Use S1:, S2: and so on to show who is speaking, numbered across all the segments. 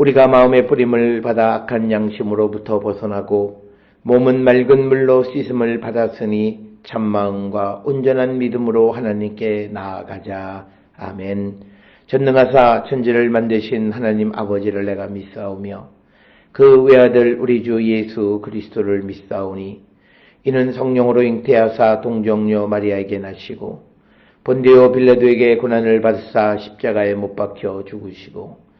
S1: 우리가 마음의 뿌림을 받아 악한 양심으로부터 벗어나고 몸은 맑은 물로 씻음을 받았으니 참마음과 온전한 믿음으로 하나님께 나아가자. 아멘. 전능하사 천지를 만드신 하나님 아버지를 내가 믿사오며 그 외아들 우리 주 예수 그리스도를 믿사오니 이는 성령으로 잉태하사 동정녀 마리아에게 나시고 본디오 빌라도에게 고난을 받으사 십자가에 못 박혀 죽으시고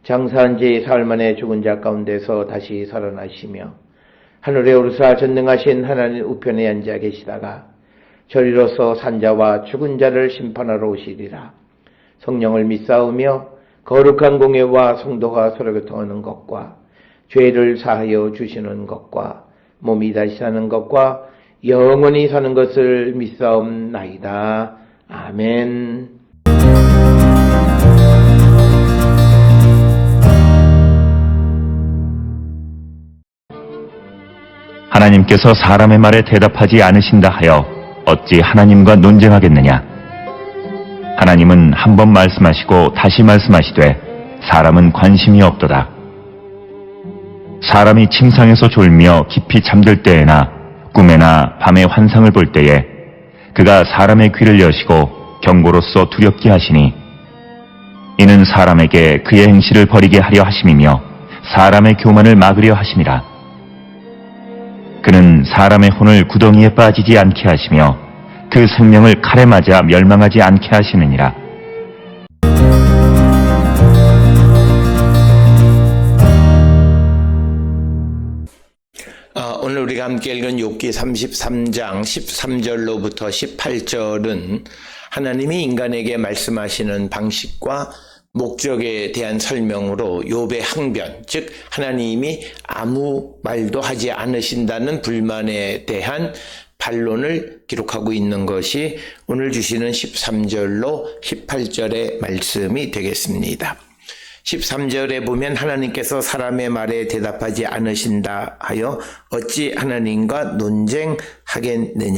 S1: 장사한 지 사흘 만에 죽은 자 가운데서 다시 살아나시며 하늘에 오르사 전능하신 하나님 우편에 앉아 계시다가 저리로서 산자와 죽은 자를 심판하러 오시리라. 성령을 믿사오며 거룩한 공예와 성도가 서로 교통하는 것과 죄를 사하여 주시는 것과 몸이 다시 사는 것과 영원히 사는 것을 믿사옵나이다. 아멘.
S2: 하나님께서 사람의 말에 대답하지 않으신다 하여 어찌 하나님과 논쟁하겠느냐? 하나님은 한 번 말씀하시고 다시 말씀하시되 사람은 관심이 없도다. 사람이 침상에서 졸며 깊이 잠들 때에나 꿈에나 밤에 환상을 볼 때에 그가 사람의 귀를 여시고 경고로서 두렵게 하시니 이는 사람에게 그의 행실을 버리게 하려 하심이며 사람의 교만을 막으려 하심이라. 그는 사람의 혼을 구덩이에 빠지지 않게 하시며 그 생명을 칼에 맞아 멸망하지 않게 하시느니라.
S1: 오늘 우리가 함께 읽은 욥기 33장 13절로부터 18절은 하나님이 인간에게 말씀하시는 방식과 목적에 대한 설명으로 욥의 항변, 즉 하나님이 아무 말도 하지 않으신다는 불만에 대한 반론을 기록하고 있는 것이 오늘 주시는 13절로 18절의 말씀이 되겠습니다. 13절에 보면 하나님께서 사람의 말에 대답하지 않으신다 하여 어찌 하나님과 논쟁하겠느냐.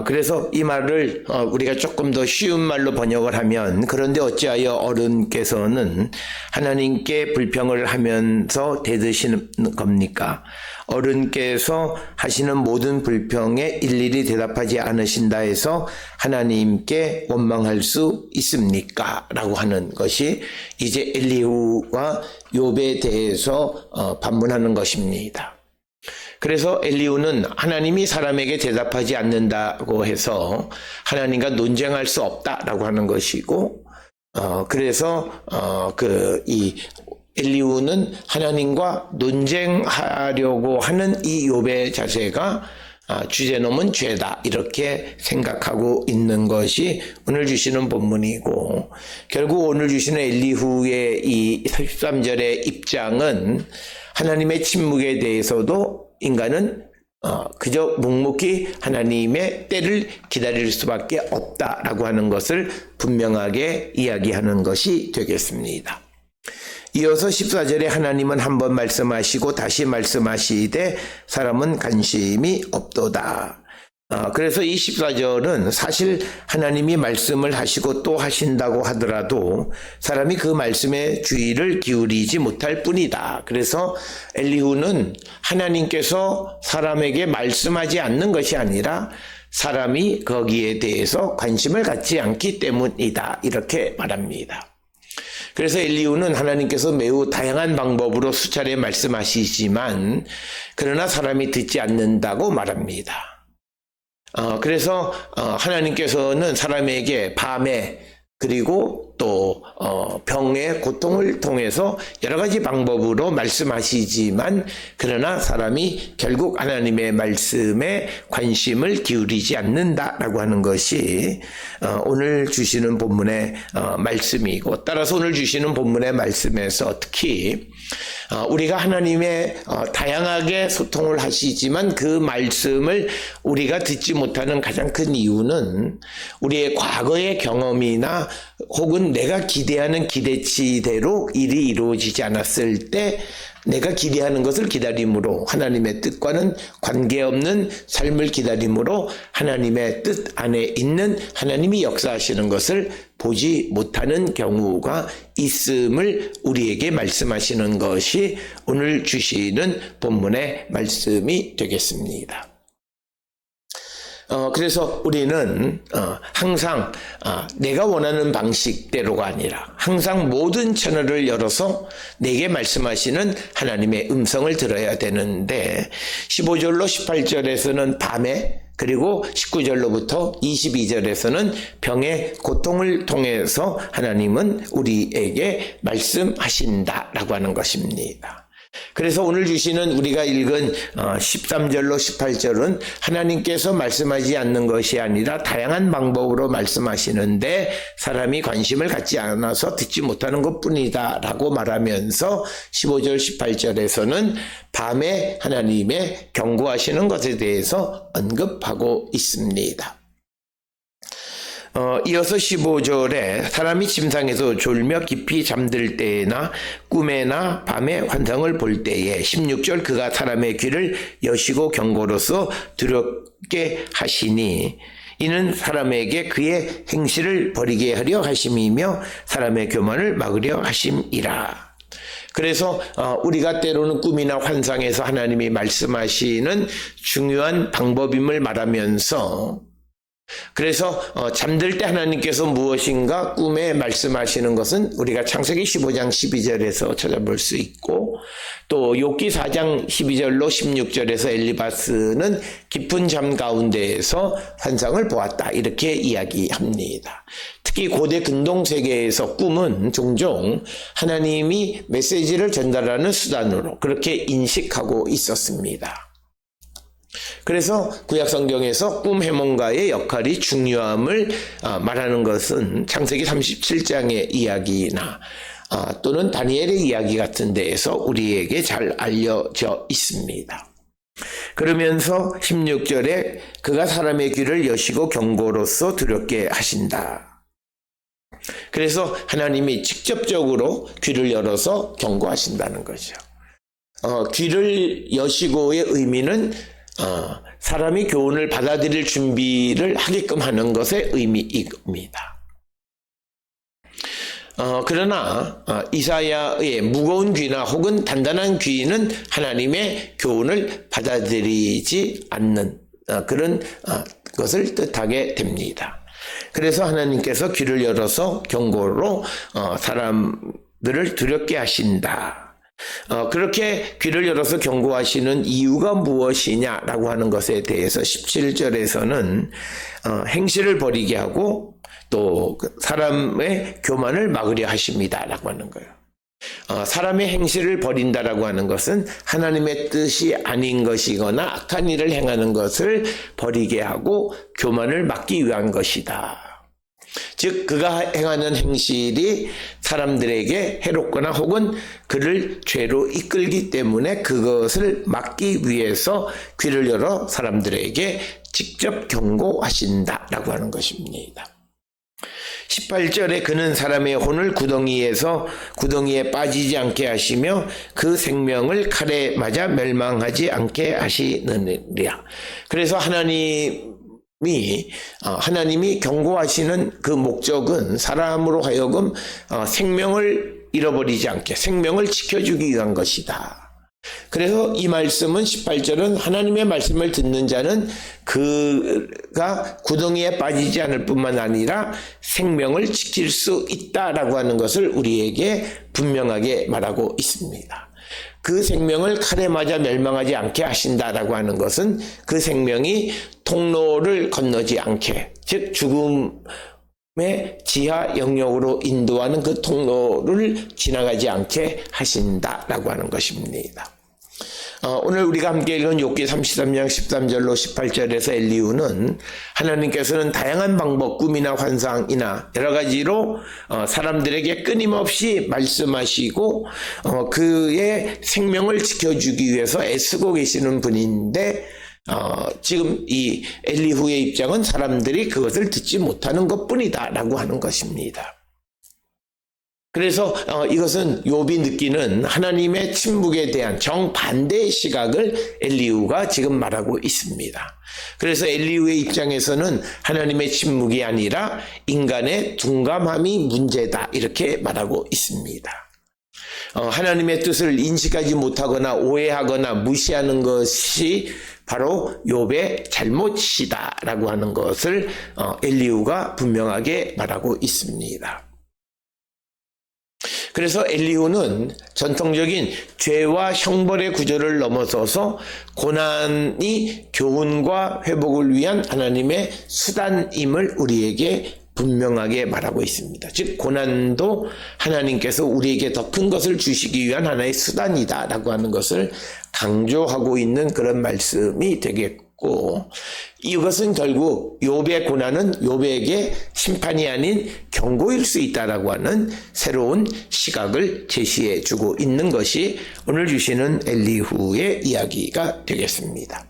S1: 그래서 이 말을 우리가 조금 더 쉬운 말로 번역을 하면 그런데 어찌하여 어른께서는 하나님께 불평을 하면서 대드시는 겁니까? 어른께서 하시는 모든 불평에 일일이 대답하지 않으신다 해서 하나님께 원망할 수 있습니까? 라고 하는 것이 이제 엘리후와 욥에 대해서 반문하는 것입니다. 그래서 엘리후는 하나님이 사람에게 대답하지 않는다고 해서 하나님과 논쟁할 수 없다라고 하는 것이고, 그래서 이 엘리후는 하나님과 논쟁하려고 하는 이 욥의 자세가 주제넘은 죄다 이렇게 생각하고 있는 것이 오늘 주시는 본문이고, 결국 오늘 주시는 엘리후의 이 13절의 입장은 하나님의 침묵에 대해서도 인간은 그저 묵묵히 하나님의 때를 기다릴 수밖에 없다라고 하는 것을 분명하게 이야기하는 것이 되겠습니다. 이어서 14절에 하나님은 한 번 말씀하시고 다시 말씀하시되 사람은 관심이 없도다. 그래서 이 14절은 사실 하나님이 말씀을 하시고 또 하신다고 하더라도 사람이 그 말씀에 주의를 기울이지 못할 뿐이다. 그래서 엘리후는 하나님께서 사람에게 말씀하지 않는 것이 아니라 사람이 거기에 대해서 관심을 갖지 않기 때문이다. 이렇게 말합니다. 그래서 엘리후는 하나님께서 매우 다양한 방법으로 수차례 말씀하시지만 그러나 사람이 듣지 않는다고 말합니다. 그래서 하나님께서는 사람에게 밤에 그리고 또 병의 고통을 통해서 여러 가지 방법으로 말씀하시지만 그러나 사람이 결국 하나님의 말씀에 관심을 기울이지 않는다라고 하는 것이 오늘 주시는 본문의 말씀이고, 따라서 오늘 주시는 본문의 말씀에서 특히 우리가 하나님의 다양하게 소통을 하시지만 그 말씀을 우리가 듣지 못하는 가장 큰 이유는 우리의 과거의 경험이나 혹은 내가 기대하는 기대치대로 일이 이루어지지 않았을 때 내가 기대하는 것을 기다림으로 하나님의 뜻과는 관계없는 삶을 기다림으로 하나님의 뜻 안에 있는 하나님이 역사하시는 것을 보지 못하는 경우가 있음을 우리에게 말씀하시는 것이 오늘 주시는 본문의 말씀이 되겠습니다. 그래서 우리는 항상 내가 원하는 방식대로가 아니라 항상 모든 채널을 열어서 내게 말씀하시는 하나님의 음성을 들어야 되는데 15절로 18절에서는 밤에 그리고 19절로부터 22절에서는 병의 고통을 통해서 하나님은 우리에게 말씀하신다라고 하는 것입니다. 그래서 오늘 주시는 우리가 읽은 13절로 18절은 하나님께서 말씀하지 않는 것이 아니라 다양한 방법으로 말씀하시는데 사람이 관심을 갖지 않아서 듣지 못하는 것뿐이다 라고 말하면서 15절 18절에서는 밤에 하나님의 경고하시는 것에 대해서 언급하고 있습니다. 이어서 15절에 사람이 짐상에서 졸며 깊이 잠들 때나 꿈에나 밤에 환상을 볼 때에 16절 그가 사람의 귀를 여시고 경고로서 두렵게 하시니 이는 사람에게 그의 행실을 버리게 하려 하심이며 사람의 교만을 막으려 하심이라. 그래서 우리가 때로는 꿈이나 환상에서 하나님이 말씀하시는 중요한 방법임을 말하면서 그래서 잠들 때 하나님께서 무엇인가 꿈에 말씀하시는 것은 우리가 창세기 15장 12절에서 찾아볼 수 있고 또 욥기 4장 12절로 16절에서 엘리바스는 깊은 잠 가운데에서 환상을 보았다 이렇게 이야기합니다. 특히 고대 근동 세계에서 꿈은 종종 하나님이 메시지를 전달하는 수단으로 그렇게 인식하고 있었습니다. 그래서 구약 성경에서 꿈 해몽가의 역할이 중요함을 말하는 것은 창세기 37장의 이야기나 또는 다니엘의 이야기 같은 데에서 우리에게 잘 알려져 있습니다. 그러면서 16절에 그가 사람의 귀를 여시고 경고로서 두렵게 하신다. 그래서 하나님이 직접적으로 귀를 열어서 경고하신다는 거죠. 귀를 여시고의 의미는 사람이 교훈을 받아들일 준비를 하게끔 하는 것의 의미입니다. 그러나 이사야의 무거운 귀나 혹은 단단한 귀는 하나님의 교훈을 받아들이지 않는 그런 것을 뜻하게 됩니다. 그래서 하나님께서 귀를 열어서 경고로 사람들을 두렵게 하신다. 그렇게 귀를 열어서 경고하시는 이유가 무엇이냐라고 하는 것에 대해서 17절에서는 행실을 버리게 하고 또 사람의 교만을 막으려 하십니다라고 하는 거예요. 사람의 행실을 버린다라고 하는 것은 하나님의 뜻이 아닌 것이거나 악한 일을 행하는 것을 버리게 하고 교만을 막기 위한 것이다. 즉 그가 행하는 행실이 사람들에게 해롭거나 혹은 그를 죄로 이끌기 때문에 그것을 막기 위해서 귀를 열어 사람들에게 직접 경고하신다라고 하는 것입니다. 18절에 그는 사람의 혼을 구덩이에 빠지지 않게 하시며 그 생명을 칼에 맞아 멸망하지 않게 하시느니라. 그래서 하나님이 경고하시는 그 목적은 사람으로 하여금 생명을 잃어버리지 않게 생명을 지켜주기 위한 것이다. 그래서 이 말씀은 18절은 하나님의 말씀을 듣는 자는 그가 구덩이에 빠지지 않을 뿐만 아니라 생명을 지킬 수 있다라고 하는 것을 우리에게 분명하게 말하고 있습니다. 그 생명을 칼에 맞아 멸망하지 않게 하신다라고 하는 것은 그 생명이 통로를 건너지 않게, 즉 죽음의 지하 영역으로 인도하는 그 통로를 지나가지 않게 하신다라고 하는 것입니다. 오늘 우리가 함께 읽은 욥기 33장 13절로 18절에서 엘리후는 하나님께서는 다양한 방법, 꿈이나 환상이나 여러 가지로 사람들에게 끊임없이 말씀하시고 그의 생명을 지켜주기 위해서 애쓰고 계시는 분인데 지금 이 엘리후의 입장은 사람들이 그것을 듣지 못하는 것뿐이다 라고 하는 것입니다. 그래서 이것은 욥이 느끼는 하나님의 침묵에 대한 정반대의 시각을 엘리후가 지금 말하고 있습니다. 그래서 엘리후의 입장에서는 하나님의 침묵이 아니라 인간의 둔감함이 문제다 이렇게 말하고 있습니다. 하나님의 뜻을 인식하지 못하거나 오해하거나 무시하는 것이 바로 욥의 잘못이다라고 하는 것을 엘리후가 분명하게 말하고 있습니다. 그래서 엘리후는 전통적인 죄와 형벌의 구조를 넘어서서 고난이 교훈과 회복을 위한 하나님의 수단임을 우리에게 분명하게 말하고 있습니다. 즉 고난도 하나님께서 우리에게 더 큰 것을 주시기 위한 하나의 수단이다라고 하는 것을 강조하고 있는 그런 말씀이 되겠고, 이것은 결국 욥의 고난은 욥에게 심판이 아닌 경고일 수 있다라고 하는 새로운 시각을 제시해 주고 있는 것이 오늘 주시는 엘리후의 이야기가 되겠습니다.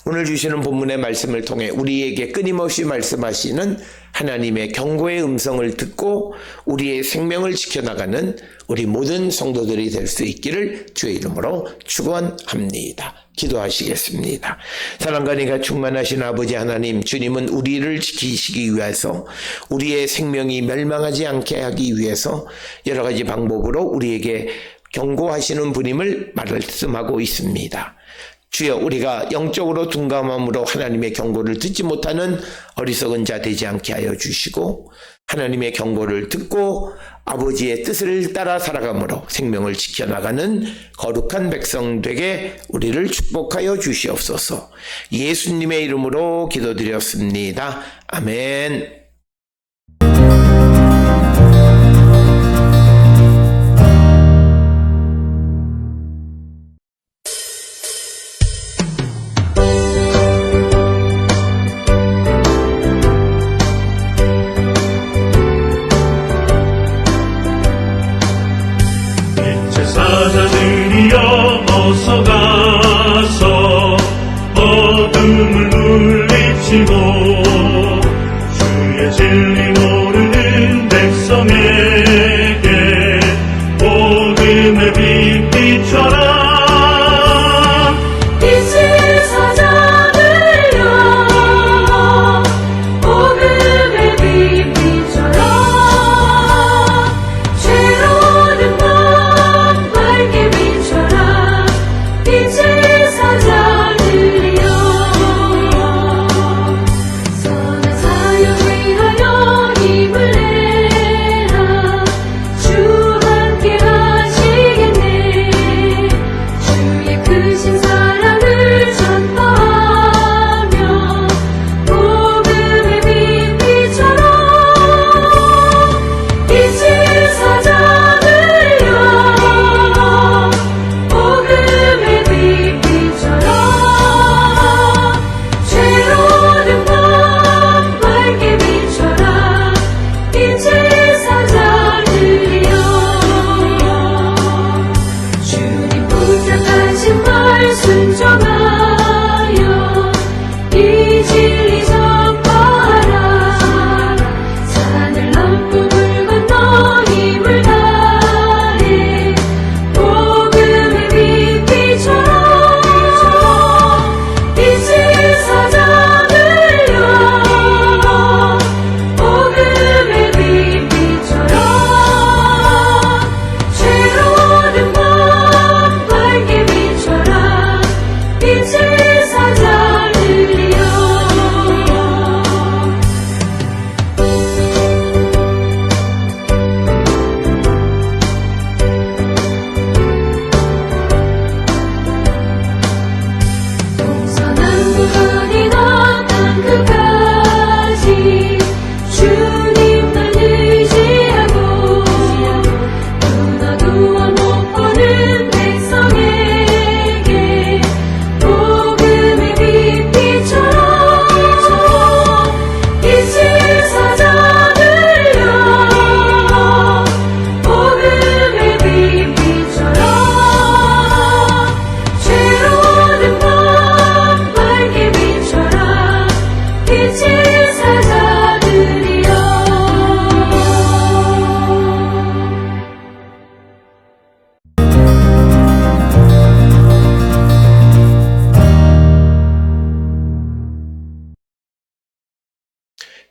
S1: 오늘 주시는 본문의 말씀을 통해 우리에게 끊임없이 말씀하시는 하나님의 경고의 음성을 듣고 우리의 생명을 지켜나가는 우리 모든 성도들이 될 수 있기를 주의 이름으로 축원합니다. 기도하시겠습니다. 사랑과 은혜가 충만하신 아버지 하나님, 주님은 우리를 지키시기 위해서, 우리의 생명이 멸망하지 않게 하기 위해서 여러 가지 방법으로 우리에게 경고하시는 분임을 말씀하고 있습니다. 주여, 우리가 영적으로 둔감함으로 하나님의 경고를 듣지 못하는 어리석은 자 되지 않게 하여 주시고, 하나님의 경고를 듣고 아버지의 뜻을 따라 살아감으로 생명을 지켜나가는 거룩한 백성 되게 우리를 축복하여 주시옵소서. 예수님의 이름으로 기도드렸습니다. 아멘.
S3: 사자들이여 어서 가서 어둠을 물리치고 주의 진리 모르는 백성에게 복음의 빛 비춰라.
S4: 빛의 사자들이여 복음의 빛 비춰라. 죄로는 밤 밝게 비춰라. 빛의 사자들이여 선한 사역 위하여 힘을 내라. 주 함께 하시겠네.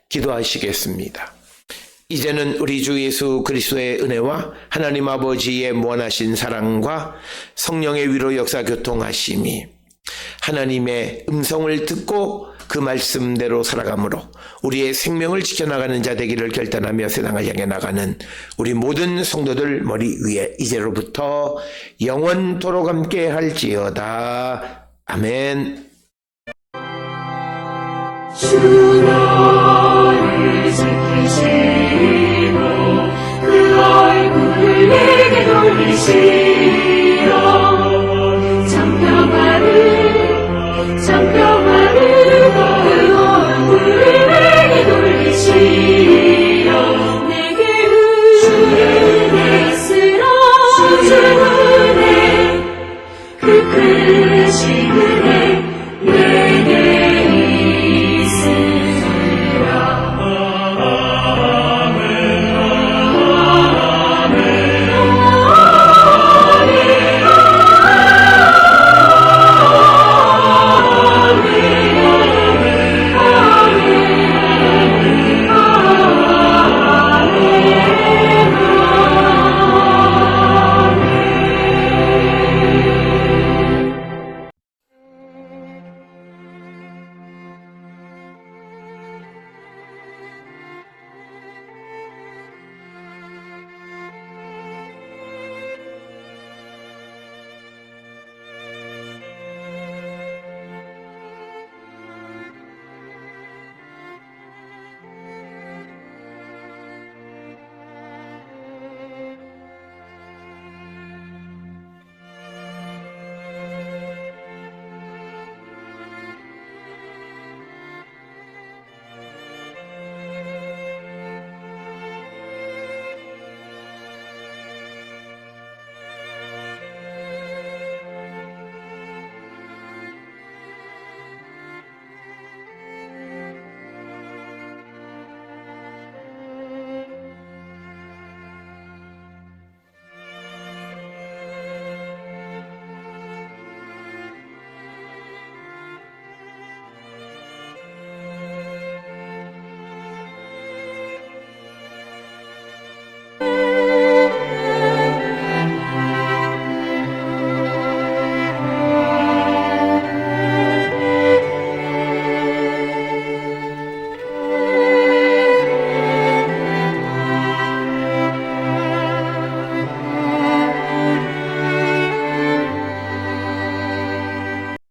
S1: 기도하시겠습니다. 이제는 우리 주 예수 그리스도의 은혜와 하나님 아버지의 무한하신 사랑과 성령의 위로 역사 교통하심이 하나님의 음성을 듣고 그 말씀대로 살아감으로 우리의 생명을 지켜나가는 자 되기를 결단하며 세상을 향해 나가는 우리 모든 성도들 머리 위에 이제로부터 영원토록 함께 할지어다. 아멘.
S4: 주 너를 지키시고 그 얼굴을 내게 돌리시고